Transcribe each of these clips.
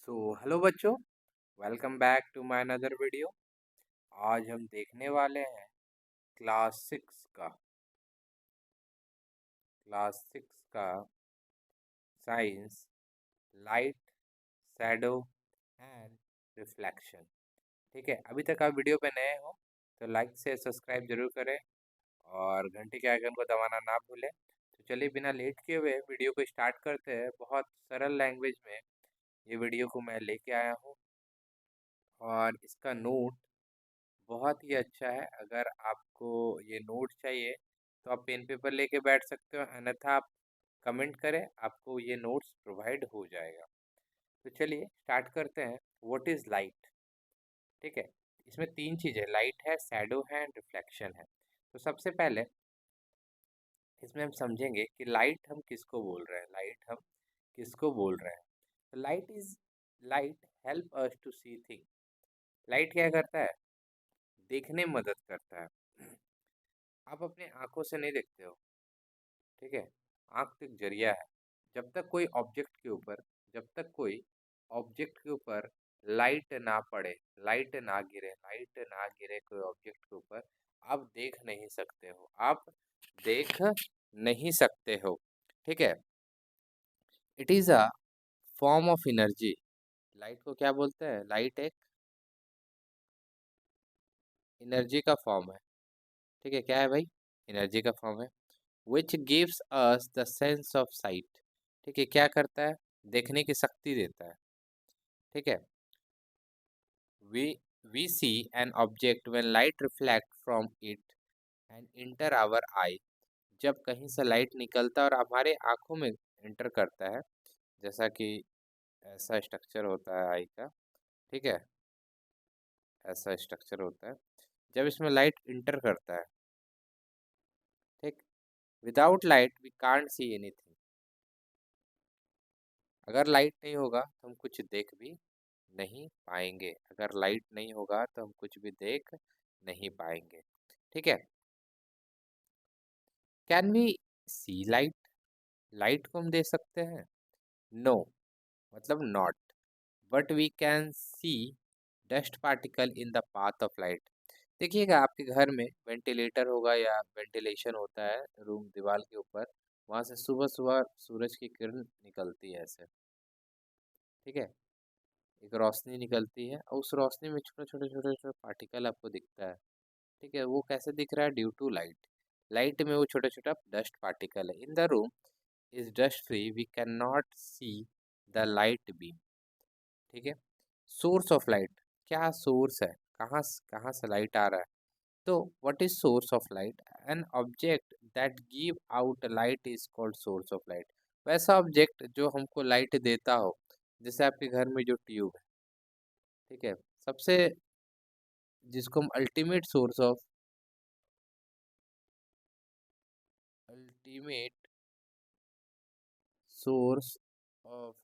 सो hello बच्चों, welcome back to my another video. आज हम देखने वाले हैं क्लास 6 का science, light, shadow and reflection. ठीक है, अभी तक आप वीडियो पे नए हो तो लाइक से सब्सक्राइब जरूर करें और घंटी के आइकन को दबाना ना भूलें। तो चलिए बिना लेट किए हुए वीडियो को स्टार्ट करते हैं। बहुत सरल लैंग्वेज में ये वीडियो को मैं लेके आया हूँ और इसका नोट बहुत ही अच्छा है। अगर आपको ये नोट चाहिए तो आप पेन पेपर लेके बैठ सकते हो, अन्यथा आप कमेंट करें, आपको ये नोट्स प्रोवाइड हो जाएगा। तो चलिए स्टार्ट करते हैं। What is light? ठीक है, इसमें तीन चीज़ें, लाइट है, शैडो है एंड रिफ्लेक्शन है। तो सबसे पहले इसमें हम समझेंगे कि लाइट हम किसको बोल रहे हैं। Light help us to see thing. Light क्या करता है? देखने में मदद करता है। आप अपने आंखों से नहीं देखते हो, ठीक है? आँख तो एक जरिया है। जब तक कोई ऑब्जेक्ट के ऊपर जब तक कोई ऑब्जेक्ट के ऊपर लाइट ना पड़े, लाइट ना गिरे कोई ऑब्जेक्ट के ऊपर, आप देख नहीं सकते हो। ठीक है? It is a form of energy. Light को क्या बोलते हैं? लाइट एक एनर्जी का फॉर्म है। ठीक है, क्या है भाई? एनर्जी का फॉर्म है। Which gives us the sense of site. ठीक है, क्या करता है? देखने की शक्ति देता है। ठीक है, we we see an object when light reflect from it and enter our eye। जब कहीं से लाइट निकलता है और हमारे आंखों में एंटर करता है, जैसा कि ऐसा स्ट्रक्चर होता है आई का। ठीक है, ऐसा स्ट्रक्चर होता है। जब इसमें लाइट इंटर करता है, ठीक, without light we can't see anything. अगर लाइट नहीं होगा तो हम कुछ देख भी नहीं पाएंगे। ठीक है, can we see light? Light को हम दे सकते हैं? नो, मतलब not, but we can see dust particle in the path of light. देखिएगा, आपके घर में वेंटिलेटर होगा या वेंटिलेशन होता है रूम दीवार के ऊपर, वहाँ से सुबह सुबह सूरज की किरण निकलती है ऐसे। ठीक है, एक रोशनी निकलती है और उस रोशनी में छोटे छोटे छोटे छोटे पार्टिकल आपको दिखता है। ठीक है, वो कैसे दिख रहा है? Due to light. लाइट में वो छोटा छोटा डस्ट पार्टिकल है। In the room is dust free, we can not see the light beam. ठीक है, सोर्स ऑफ लाइट, क्या सोर्स है? कहाँ से लाइट आ रहा है? तो what is source of light? An object that give out light is called source of light. वैसा ऑब्जेक्ट जो हमको लाइट देता हो, जैसे आपके घर में जो ट्यूब है। ठीक है, सबसे जिसको हम अल्टीमेट सोर्स ऑफ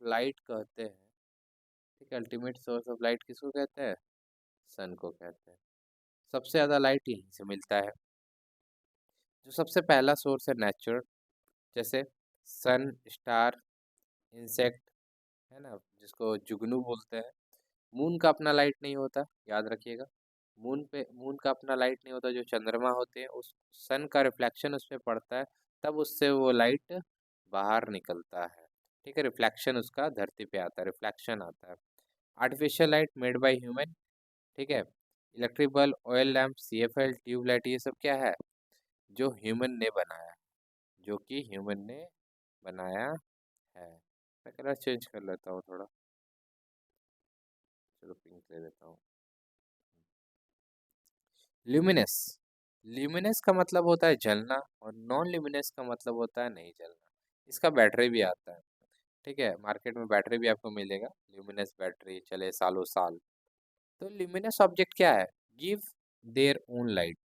लाइट कहते हैं। ठीक है, अल्टीमेट सोर्स ऑफ लाइट किसको कहते हैं? सन को कहते हैं। सबसे ज़्यादा लाइट यहीं से मिलता है। जो सबसे पहला सोर्स है नेचर, जैसे सन, स्टार, इंसेक्ट, है ना, जिसको जुगनू बोलते हैं। मून का अपना लाइट नहीं होता, याद रखिएगा। मून का अपना लाइट नहीं होता। जो चंद्रमा होते हैं, उस सन का रिफ्लेक्शन उस पर पड़ता है, तब उससे वो लाइट बाहर निकलता है। ठीक है, रिफ्लेक्शन उसका धरती पे आता है, रिफ्लेक्शन आता है। Artificial light made by human. ठीक है, electric bulb, oil lamp, CFL, tube light, ये सब क्या है? जो ह्यूमन ने बनाया, जो कि ह्यूमन ने बनाया है। मैं कलर चेंज कर लेता हूँ थोड़ा, चलो पिंक ले लेता हूँ। ल्यूमिनस, ल्यूमिनस का मतलब होता है जलना और नॉन ल्यूमिनस का मतलब होता है नहीं जलना। इसका बैटरी भी आता है। ठीक है, मार्केट में बैटरी भी आपको मिलेगा, ल्यूमिनस बैटरी चले सालों साल। तो ल्यूमिनस ऑब्जेक्ट क्या है? Give their own light.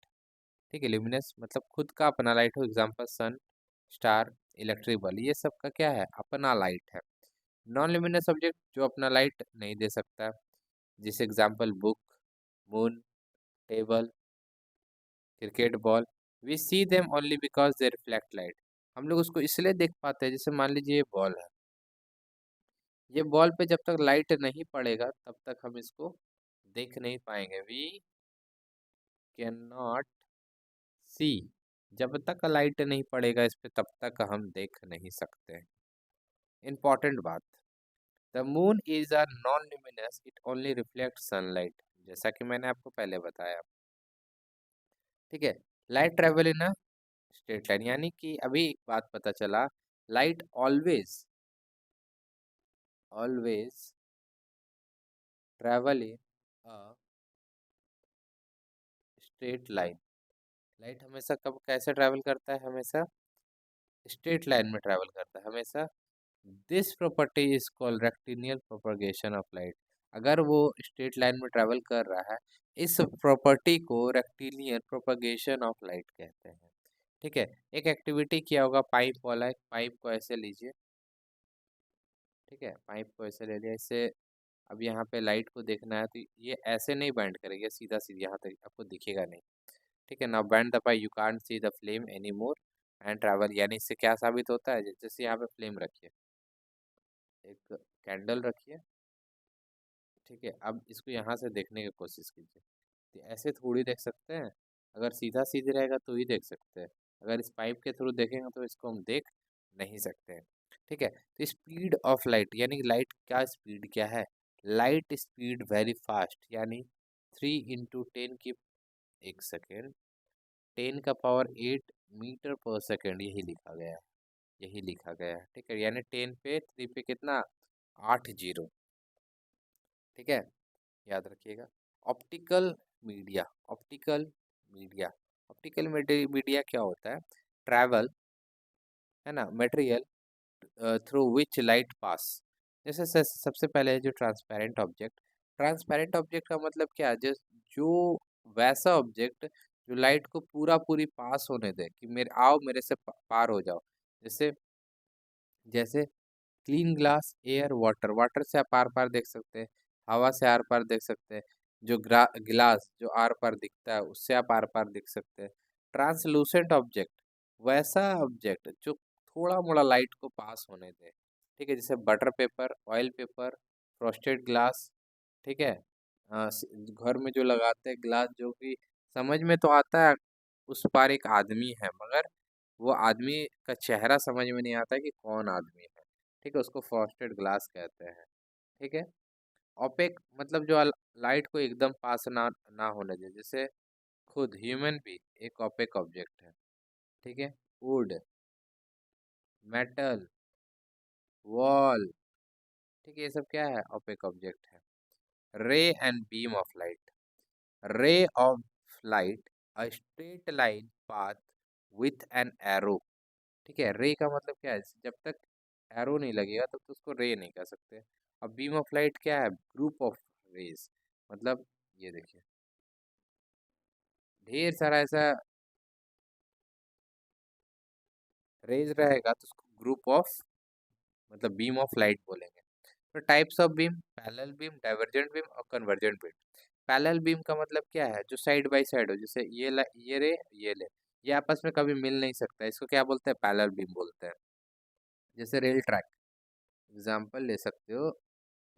ठीक है, ल्यूमिनस मतलब खुद का अपना लाइट हो। एग्जांपल सन, स्टार, इलेक्ट्रिक बल्ब, ये सब का क्या है? अपना लाइट है। नॉन ल्यूमिनस ऑब्जेक्ट जो अपना लाइट नहीं दे सकता, जैसे example book, moon, table, cricket ball. We see them only because they reflect light. हम लोग उसको इसलिए देख पाते हैं, जैसे मान लीजिए ये बॉल है, ये बॉल पे जब तक लाइट नहीं पड़ेगा तब तक हम इसको देख नहीं पाएंगे। वी कैन नॉट सी, जब तक लाइट नहीं पड़ेगा इस पे तब तक हम देख नहीं सकते। इम्पॉर्टेंट बात, the moon is a non luminous, it only reflect sunlight, जैसा कि मैंने आपको पहले बताया। ठीक है, light travel in a straight line, यानी कि अभी एक बात पता चला, light always always travel in a straight line. Light हमेशा कब कैसे ट्रैवल करता है, हमेशा स्ट्रेट लाइन में ट्रैवल करता है हमेशा। This property is called rectilinear propagation of light. अगर वो स्ट्रेट लाइन में ट्रैवल कर रहा है, इस प्रॉपर्टी को रेक्टिलिनियर प्रोपगेशन ऑफ लाइट कहते हैं। ठीक है, एक एक्टिविटी किया होगा, पाइप वाला, एक पाइप को ऐसे लीजिए। ठीक है, पाइप को ऐसे ले लिया, इससे अब यहाँ पे लाइट को देखना है तो ये ऐसे नहीं बेंड करेगा, सीधा सीधा यहाँ तक आपको दिखेगा नहीं। ठीक है, now bend the pipe, you can't see the flame any more and travel, यानी इससे क्या साबित होता है, जैसे यहाँ पे फ्लेम रखिए, एक कैंडल रखिए। ठीक है, अब इसको यहाँ से देखने की कोशिश कीजिए, तो ऐसे थोड़ी देख सकते हैं, अगर सीधा सीधे रहेगा तो ही देख सकते हैं, अगर इस पाइप के थ्रू देखेंगे तो इसको हम देख नहीं सकते हैं। ठीक है, तो स्पीड ऑफ लाइट, यानी लाइट का स्पीड क्या है, लाइट स्पीड वेरी फास्ट, यानी 3 × 10 की 1 सेकेंड, 10⁸ यही लिखा गया है, यही लिखा गया है। ठीक है, यानी 10 पे 3 पे कितना, 8 जीरो। ठीक है, याद रखिएगा। Optical media, optical media, optical media क्या होता है, ट्रैवल, है ना, material through which light pass. जैसे सबसे पहले है जो ट्रांसपेरेंट ऑब्जेक्ट। ट्रांसपेरेंट ऑब्जेक्ट का मतलब क्या है, जो वैसा ऑब्जेक्ट जो लाइट को पूरा पूरी पास होने दे, कि मेरे आओ मेरे से पार हो जाओ। जैसे जैसे clean glass, air, water, water से आप आर पार देख सकते हैं, हवा से आर पार देख सकते हैं, जो गिलास जो आर पार दिखता है उससे आप आर पार देख सकते हैं। ट्रांसलूसेंट ऑब्जेक्ट, वैसा ऑब्जेक्ट जो थोड़ा मोड़ा लाइट को पास होने दे। ठीक है, जैसे butter paper, oil paper, frosted glass. ठीक है, घर में जो लगाते हैं ग्लास, जो कि समझ में तो आता है उस पार एक आदमी है, मगर वो आदमी का चेहरा समझ में नहीं आता है कि कौन आदमी है। ठीक है, उसको फ्रॉस्टेड ग्लास कहते हैं। ठीक है, ओपेक मतलब जो लाइट को एकदम पास ना होने दे, जैसे खुद ह्यूमन भी एक ओपेक ऑब्जेक्ट है। ठीक है, वुड, मेटल, वॉल। ठीक है, ये सब क्या है, ओपेक ऑब्जेक्ट है। रे and beam of light, ray of light, a straight line path with an arrow. ठीक है, रे का मतलब क्या है, जब तक एरो नहीं लगेगा तब तक उसको रे नहीं कह सकते। अब बीम ऑफ लाइट क्या है, ग्रुप ऑफ रेज, मतलब ये देखिए ढेर सारा ऐसा रेज रहेगा तो उसको ग्रुप ऑफ, मतलब बीम ऑफ लाइट बोलेंगे। तो types of beam, parallel beam, divergent beam और कन्वर्जेंट बीम। पैरेलल बीम का मतलब क्या है, जो साइड बाय साइड हो, जैसे ये रे ये ले, ये आपस में कभी मिल नहीं सकता, इसको क्या बोलते हैं, पैरेलल बीम बोलते हैं। जैसे रेल ट्रैक, एग्जाम्पल ले सकते हो,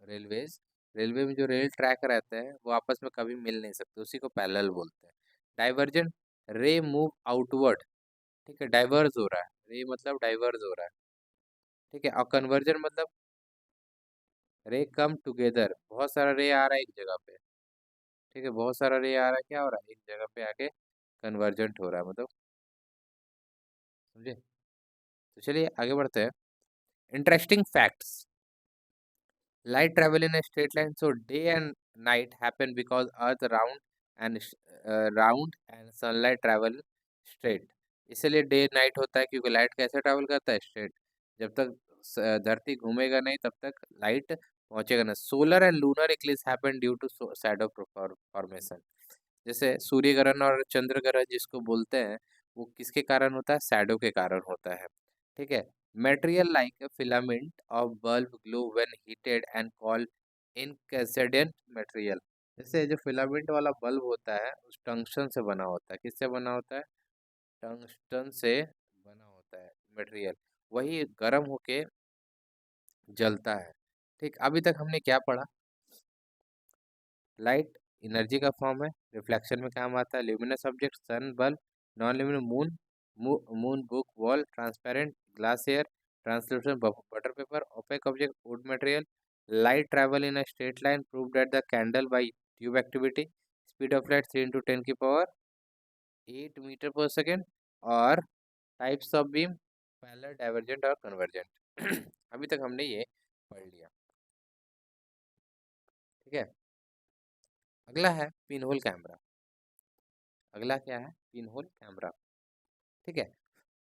रेलवेज, रेलवे में जो रेल ट्रैक रहते हैं वो आपस में कभी मिल नहीं सकते, उसी को पैरेलल बोलते हैं। डाइवर्जेंट, रे मूव आउटवर्ड। ठीक है, डाइवर्ज हो रहा है, रे मतलब डाइवर्ज हो रहा है। ठीक है, और कन्वर्जन मतलब रे कम टुगेदर, बहुत सारा रे आ रहा है एक जगह पे। ठीक है, बहुत सारा रे आ रहा है, क्या हो रहा है, एक जगह पे आके कन्वर्जेंट हो रहा है, मतलब समझे। तो चलिए आगे बढ़ते हैं। Interesting facts, light travel in a straight line, so day and night happen because earth round and sunlight travel straight। इसलिए डे नाइट होता है क्योंकि लाइट कैसे ट्रैवल करता है, स्ट्रेट। जब तक धरती घूमेगा नहीं तब तक लाइट पहुंचेगा ना। Solar and lunar eclipse happen due to shadow formation. जैसे सूर्य ग्रहण और चंद्र ग्रहण जिसको बोलते हैं, वो किसके कारण होता है, शैडो के कारण होता है। ठीक है, material like a filament of bulb glow when heated and called incandescent material। जैसे जो फिलामेंट वाला बल्ब होता है उस टंगस्टन से बना होता है, किससे बना होता है, टंगस्टन से बना होता है मटेरियल, वही गर्म होके जलता है। ठीक, अभी तक हमने क्या पढ़ा? लाइट एनर्जी का फॉर्म है, रिफ्लेक्शन में काम आता है, luminous object sun, bulb, non luminous moon, moon, book, wall, transparent, glass air, translucent, butter paper, opaque object, food material, light travel in a straight line, prove that the candle by tube activity, speed of light 3 × 10 की power 8 metre पर second, और types of beam, parallel, divergent और convergent. अभी तक हमने ये पढ़ लिया। ठीक है, अगला है पिन होल कैमरा। अगला क्या है? Pin hole camera. ठीक है,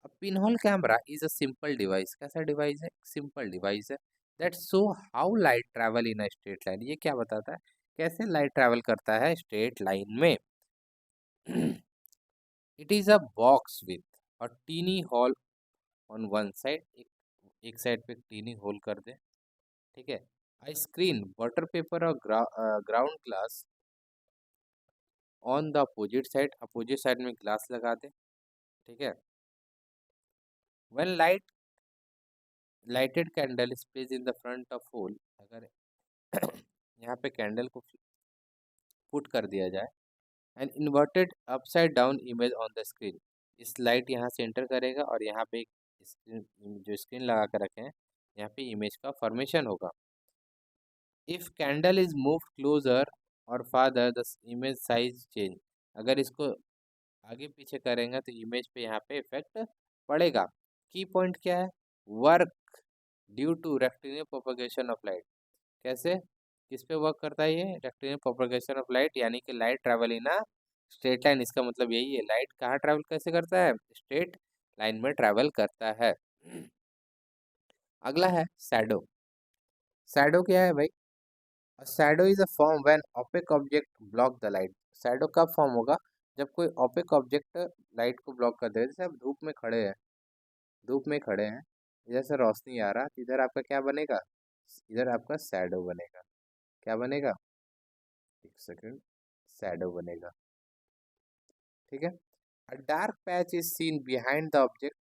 अब pin hole camera is a simple device. कैसा डिवाइस है? सिंपल डिवाइस है that show how light travel in a straight line. ये क्या बताता है? कैसे लाइट ट्रैवल करता है स्ट्रेट लाइन में। It is a box with or tiny hole on one side. एक साइड पे टीनी होल कर दे। ठीक है, I screen water paper or ground glass on the opposite side में ग्लास लगा दे। ठीक है, when lighted candle is place in the front of hole. अगर यहाँ पे कैंडल को पुट कर दिया जाए, and inverted upside down image on the screen. इस लाइट यहाँ से एंटर करेगा और यहाँ पे एक स्क्रीन, जो स्क्रीन लगा कर रखे हैं, यहाँ पे इमेज का फॉर्मेशन होगा। If candle is move closer or farther the image size change. अगर इसको आगे पीछे करेंगे तो इमेज पे यहाँ पे इफेक्ट पड़ेगा। की पॉइंट क्या है? Work due two rectangular propagation of light. कैसे? किस पे वर्क करता है ये? रेक्टेंगुलर प्रोपगेशन ऑफ लाइट, यानी कि light travel in a straight line. इसका मतलब यही है, लाइट कहाँ ट्रैवल कैसे करता है? स्ट्रेट लाइन में ट्रैवल करता है। अगला है शैडो। शैडो क्या है भाई? Shadow is a form when opaque object block the light. Shadow कब फॉर्म होगा? जब कोई ओपेक ऑब्जेक्ट लाइट को ब्लॉक कर दे। जैसे आप धूप में खड़े हैं, धूप में खड़े हैं, इधर से रोशनी आ रहा, तो इधर आपका क्या बनेगा? इधर आपका शैडो बनेगा। क्या बनेगा? एक सेकंड, शैडो बनेगा। ठीक है, a dark patch is seen behind the object,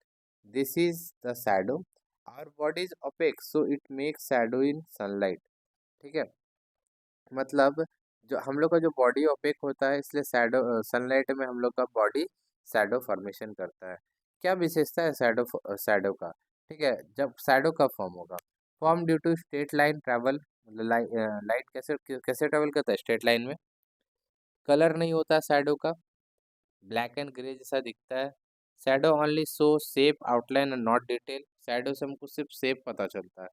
this is the shadow. Our body is opaque so it makes shadow in sunlight. ठीक है, मतलब जो हम लोग का जो बॉडी ओपेक होता है, इसलिए शैडो सनलाइट में हम लोग का बॉडी शैडो फॉर्मेशन करता है। क्या विशेषता है शैडो का? ठीक है, जब शैडो कब फॉर्म होगा? Form due to straight line travel. Light कैसे कैसे ट्रैवल करता है स्ट्रेट लाइन में? कलर नहीं होता शैडो का, ब्लैक एंड ग्रे जैसा दिखता है। Shadow only show shape, outline and not detail. Shadow से हमको सिर्फ शेप पता चलता है।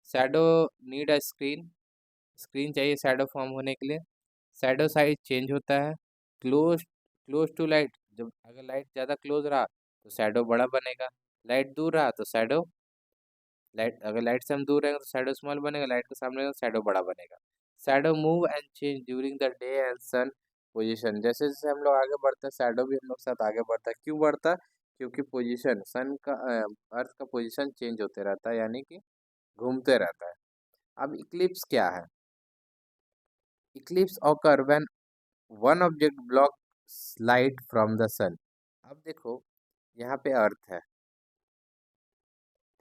Shadow need a screen, screen चाहिए शैडो फॉर्म होने के लिए। शैडो साइज चेंज होता है। क्लोज टू लाइट, जब अगर लाइट ज़्यादा क्लोज रहा तो शैडो बड़ा बनेगा। लाइट दूर रहा तो शैडो, लाइट अगर लाइट से हम दूर रहेंगे तो शैडो स्मॉल बनेगा, लाइट के सामने रहेगा तो शैडो बड़ा बनेगा। Shadow move and change during the day and sun position. जैसे जैसे हम लोग आगे बढ़ते हैं, शैडो भी हम लोग साथ आगे बढ़ता है। क्यों बढ़ता है? क्योंकि पोजीशन सन का, अर्थ का पोजीशन चेंज होते रहता है, यानी कि घूमते रहता है। अब इक्लिप्स क्या है? Eclipse occur when one object block light from the sun. अब देखो, यहाँ पे अर्थ है।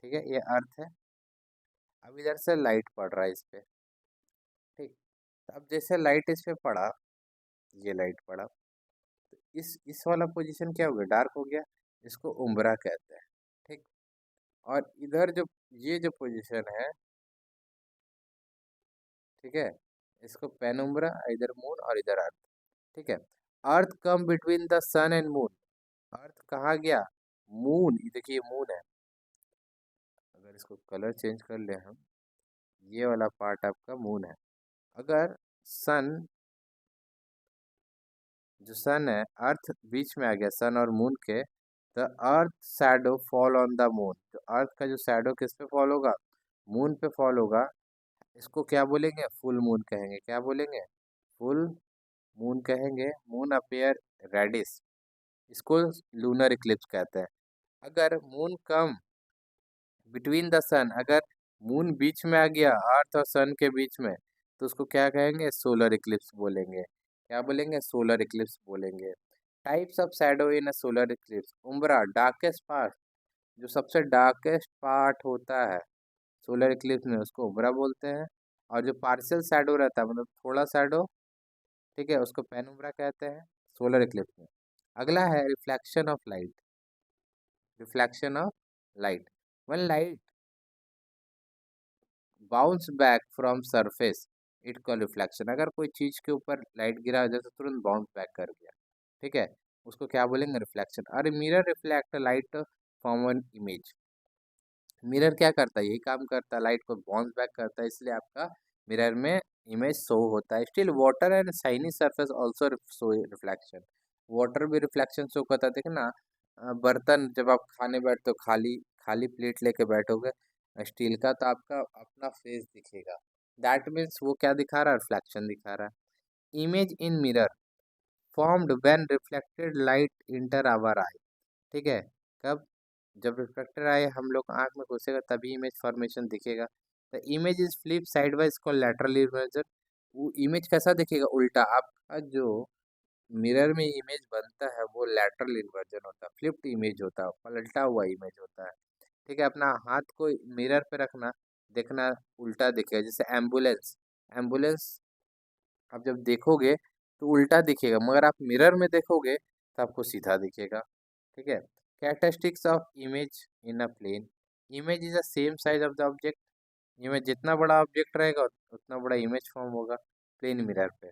ठीक है, ये अर्थ है। अब इधर से लाइट पड़ रहा है इस पे। ठीक, तो अब जैसे लाइट इस पे पड़ा, ये लाइट पड़ा, तो इस वाला पोजीशन क्या हो गया? डार्क हो गया। इसको उम्ब्रा कहते हैं। ठीक, और इधर जो ये जो पोजीशन है, ठीक है, इसको पेनुम्ब्रा, इधर मून और इधर अर्थ। ठीक है, earth come between the sun and moon. Earth कहाँ गया? मून, ये देखिए मून है। अगर इसको कलर चेंज कर ले हम, ये वाला पार्ट आपका मून है। अगर सन, जो सन है, अर्थ बीच में आ गया सन और मून के, the earth shadow fall on the moon. तो अर्थ का जो शैडो किस पे फॉल होगा? मून पे फॉल होगा। इसको क्या बोलेंगे? फुल मून कहेंगे। क्या बोलेंगे? फुल मून कहेंगे। मून अपेयर रेडिस, इसको लूनर इक्लिप्स कहते हैं। अगर मून कम बिटवीन द सन, अगर मून बीच में आ गया अर्थ और सन के बीच में, तो उसको क्या कहेंगे? सोलर इक्लिप्स बोलेंगे। क्या बोलेंगे? सोलर इक्लिप्स बोलेंगे। Types of shadow in a solar Eclipse. उम्ब्रा, darkest part, जो सबसे डार्केस्ट पार्ट होता है सोलर इक्लिप्स में उसको उम्रा बोलते हैं। और जो पार्शियल शैडो रहता है, मतलब थोड़ा शैडो, ठीक है, उसको पेनुम्ब्रा कहते हैं सोलर इक्लिप्स में। अगला है reflection of light. Reflection of light, when light bounce back from surface it call reflection. अगर कोई चीज के ऊपर लाइट गिरा जैसे तुरंत बाउंस बैक कर गया, ठीक है, उसको क्या बोलेंगे? रिफ्लेक्शन। और mirror reflect light from an image. Mirror क्या करता है? यही काम करता है, लाइट को बाउंस बैक करता है, इसलिए आपका मिरर में इमेज शो होता है। Still water and shiny surface also show reflection. Water भी रिफ्लेक्शन शो करता है। देखो ना, बर्तन जब आप खाने बैठते हो, खाली खाली प्लेट लेके बैठोगे स्टील का, तो आपका अपना फेस दिखेगा। दैट मीन्स वो क्या दिखा रहा है? रिफ्लेक्शन दिखा रहा है। Image in mirror formed when reflected light enter our eye. ठीक है, कब? जब रिफ्लेक्टर आए हम लोग आंख में घुसेगा तभी इमेज फॉर्मेशन दिखेगा। The image is flip sideways called lateral inversion. वो इमेज कैसा दिखेगा? उल्टा। आपका जो मिरर में इमेज बनता है वो लैटरल इन्वर्जन होता है, फ्लिप्ड इमेज होता है, पलटा हुआ इमेज होता है। ठीक है, अपना हाथ को मिरर पे रखना, देखना उल्टा दिखेगा। जैसे एम्बुलेंस, एम्बुलेंस आप जब देखोगे तो उल्टा दिखेगा, मगर आप मिरर में देखोगे तो आपको सीधा दिखेगा। ठीक है। Characteristics of image in a plane. Image is the same size of the object. Image जितना बड़ा ऑब्जेक्ट रहेगा उतना बड़ा इमेज फॉर्म होगा प्लेन मिरर पे।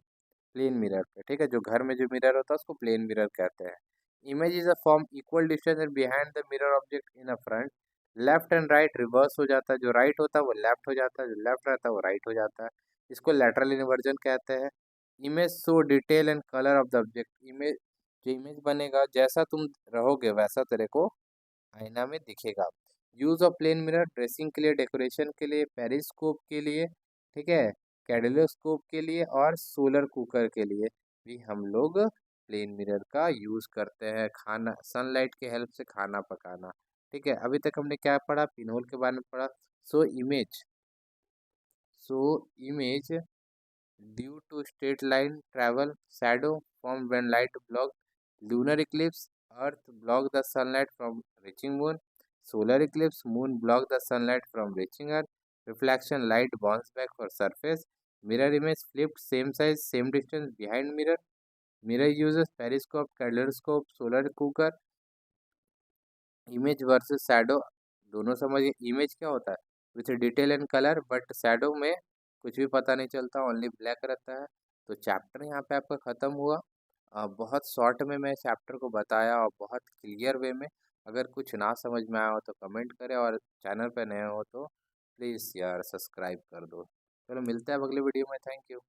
प्लेन मिरर पे, ठीक है, जो घर में जो मिरर होता है उसको प्लेन मिरर कहते हैं। Image is a form equal distance and behind the mirror object in a front. Left and right reverse हो जाता है, जो राइट होता है वो लेफ्ट हो जाता है, जो लेफ्ट रहता है वो राइट हो जाता है। इसको लैटरल इन्वर्जन कहते हैं। Image show detail and colour of the object. Image, जो इमेज बनेगा जैसा तुम रहोगे वैसा तेरे को आईना में दिखेगा। Use of plain mirror dressing के लिए, डेकोरेशन के लिए, पेरिस्कोप के लिए, ठीक है, कैडेलोस्कोप के लिए और सोलर कुकर के लिए भी हम लोग प्लेन मिरर का यूज करते हैं। खाना, सनलाइट के हेल्प से खाना पकाना। ठीक है, अभी तक हमने क्या पढ़ा? पिनहोल के बारे में पढ़ा। So image, so image due to straight line travel, shadow formed when light blocked lunar eclipse, Earth blocked the sunlight from reaching moon, solar eclipse, moon blocked the sunlight from reaching earth, reflection light bounce back for surface, mirror image flipped same size, same distance behind mirror, mirror uses periscope, kaleidoscope, solar cooker, image versus shadow. दोनों समझिए। Image क्या होता है? With detail and colour, but shadow में कुछ भी पता नहीं चलता, ओनली ब्लैक रहता है। तो चैप्टर यहाँ पे आपका ख़त्म हुआ। बहुत शॉर्ट में मैं चैप्टर को बताया और बहुत क्लियर वे में। अगर कुछ ना समझ में आया हो तो कमेंट करें, और चैनल पे नए हो तो प्लीज़ यार सब्सक्राइब कर दो। चलो मिलते हैं अब अगले वीडियो में। Thank you.